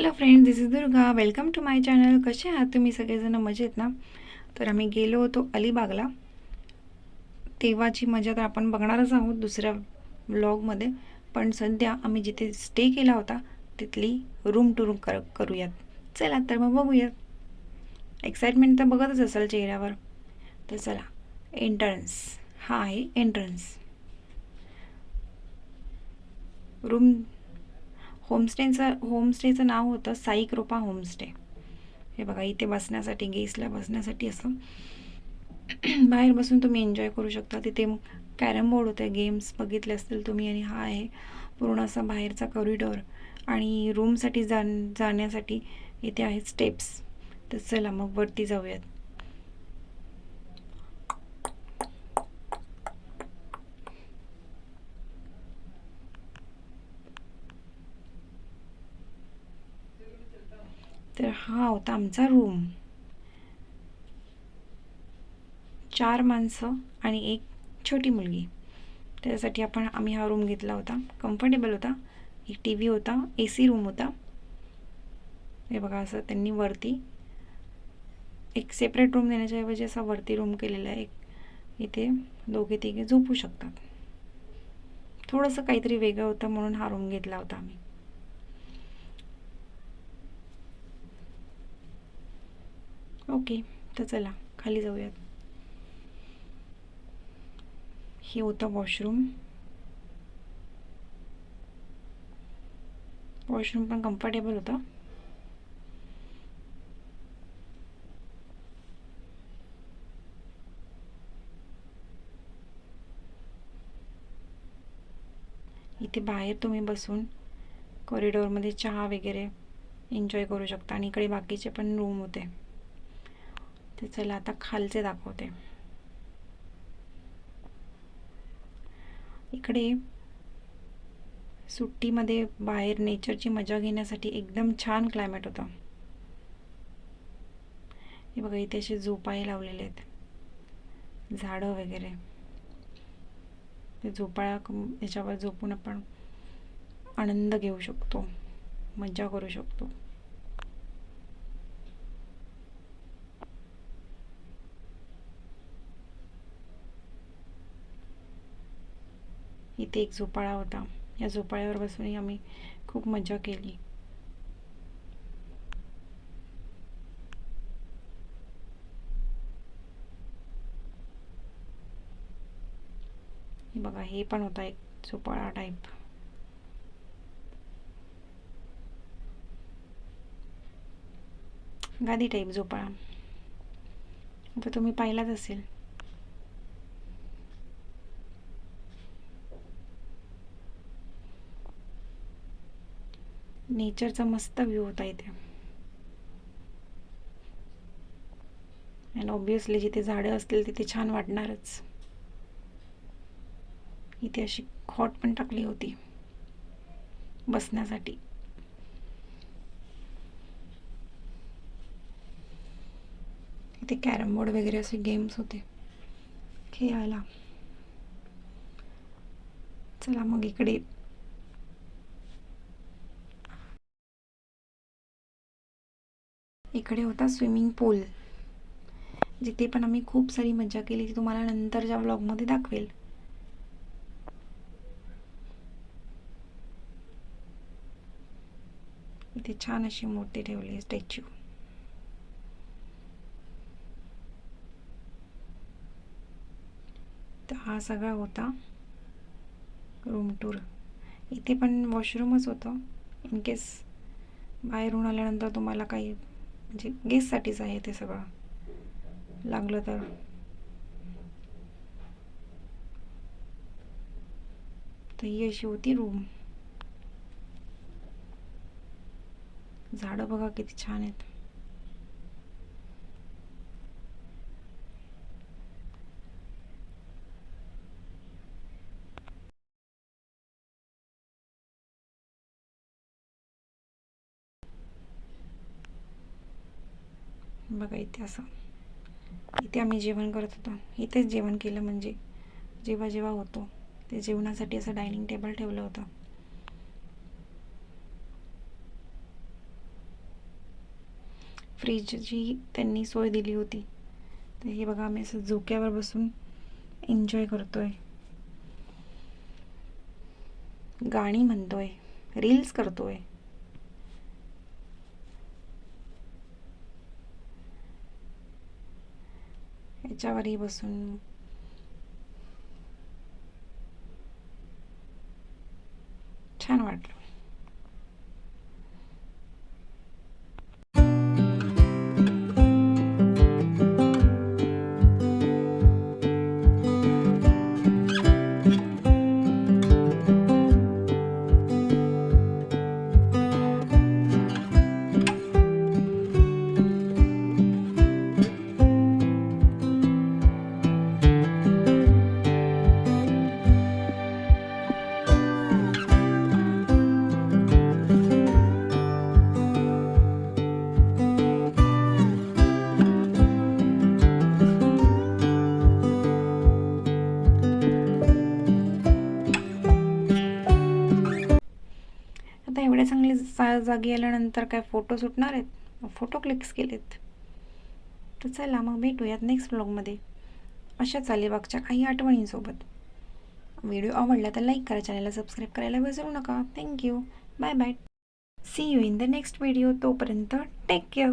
Hello friends, this is Durga. Welcome to my channel. कसे आहात तुम्ही सगळेजण? मजेत ना? तर आम्ही गेलो होतो अलिबागला. तेव्हाची मजा तर आपण बघणारच आहोत दुसऱ्या व्लॉगमध्ये. पण सध्या आम्ही जिथे स्टे केला होता तिथली रूम टूर करूयात. चला तर मग बघूयात. एक्साइटमेंट तर बघतच असाल चेहऱ्यावर. तर चला. एंट्रन्स हा आहे एंट्रन्स. रूम होमस्टेचं नाव होतं साई कृपा होमस्टे. हे बघा, इथे बसण्यासाठी, गेस्टला बसण्यासाठी असं बाहेर बसून तुम्ही एन्जॉय करू शकता. तिथे कॅरम बोर्ड होते, गेम्स बघितले असतील तुम्ही. आणि हा आहे पूर्ण असा बाहेरचा कॉरिडॉर. आणि रूमसाठी जाण्यासाठी इथे आहेत स्टेप्स. तर चला मग वरती जाऊयात. तर हा होता आमचा रूम. 4 माणसं आणि एक छोटी मुलगी. त्यासाठी आम्ही हा रूम घेतला होता. कम्फर्टेबल होता. एक टी व्ही होता, AC रूम होता. हे बघा, असं त्यांनी वरती एक सेपरेट रूम देण्याच्या ऐवजी असा वरती रूम केलेला आहे. इथे दोघे तिघे झोपू शकतात. थोडंसं काहीतरी वेगळं होतं म्हणून हा रूम घेतला होता आम्ही. ओके, तर चला खाली जाऊयात. हे होतं वॉशरूम. वॉशरूम पण कम्फर्टेबल होतं. इथे बाहेर तुम्ही बसून कॉरिडॉरमध्ये चहा वगैरे एन्जॉय करू शकता. आणि इकडे बाकीचे पण रूम होते. ते चला आता खालचे दाखवते. इकडे सुट्टीमध्ये बाहेर नेचरची मजा घेण्यासाठी एकदम छान क्लायमेट होता. हे बघा, इथे असे झोपाळे लावलेले आहेत, झाडं वगैरे. ते याच्यावर झोपून आपण आनंद घेऊ शकतो, मजा करू शकतो. इथे एक झोपाळा होता. या झोपाळ्यावर बसूनही आम्ही खूप मजा केली. बघा, हे पण होता एक झोपाळा टाईप. गादी टाईप झोपाळा. आता तुम्ही पाहिलाच असेल. नेचरचा मस्त व्ह्यू होता इथे. अँड ऑब्विसली जिथे झाडं असतील तिथे छान वाटणारच. इथे अशी खॉट पण टाकली होती बसण्यासाठी. इथे कॅरम बोर्ड वगैरे असे गेम्स होते खेळायला. चला मग इकडे होता स्विमिंग पूल, जिथे पण आम्ही खूप सारी मजा केली. ती तुम्हाला नंतरच्या व्लॉगमध्ये दाखवेल. इथे छान अशी मूर्ती ठेवली, स्टॅच्यू. तर हा सगळा होता रूम टूर. इथे पण वॉशरूमच होतं. इन केस बाहेरून आल्यानंतर तुम्हाला काही म्हणजे गेस्टसाठीच आहे ते सगळं, लागलं तर. तर ही अशी होती रूम. झाडं बघा किती छान आहेत. बघा इथे असं, इथे आम्ही जेवण करत होतो. इथेच जेवण केलं, म्हणजे जेव्हा जेव्हा होतो ते जेवणासाठी असं डायनिंग टेबल ठेवलं होतं. फ्रीजची त्यांनी सोय दिली होती. तर हे बघा आम्ही असं झोक्यावर बसून एन्जॉय करतोय, गाणी म्हणतोय, रील्स करतोय. याच्यावरही बसून छान वाटलं. आता एवढ्या चांगली जागी आल्यानंतर काय फोटो सुटणार आहेत, फोटो क्लिक्स केलेत. तर चला मग भेटूयात नेक्स्ट व्लॉगमध्ये अशाच अलिबागच्या काही आठवणींसोबत. व्हिडिओ आवडला तर लाईक करा, चॅनलला सबस्क्राईब करायला विसरू नका. Thank you. Bye bye. See you in the next video. तोपर्यंत टेक केअर.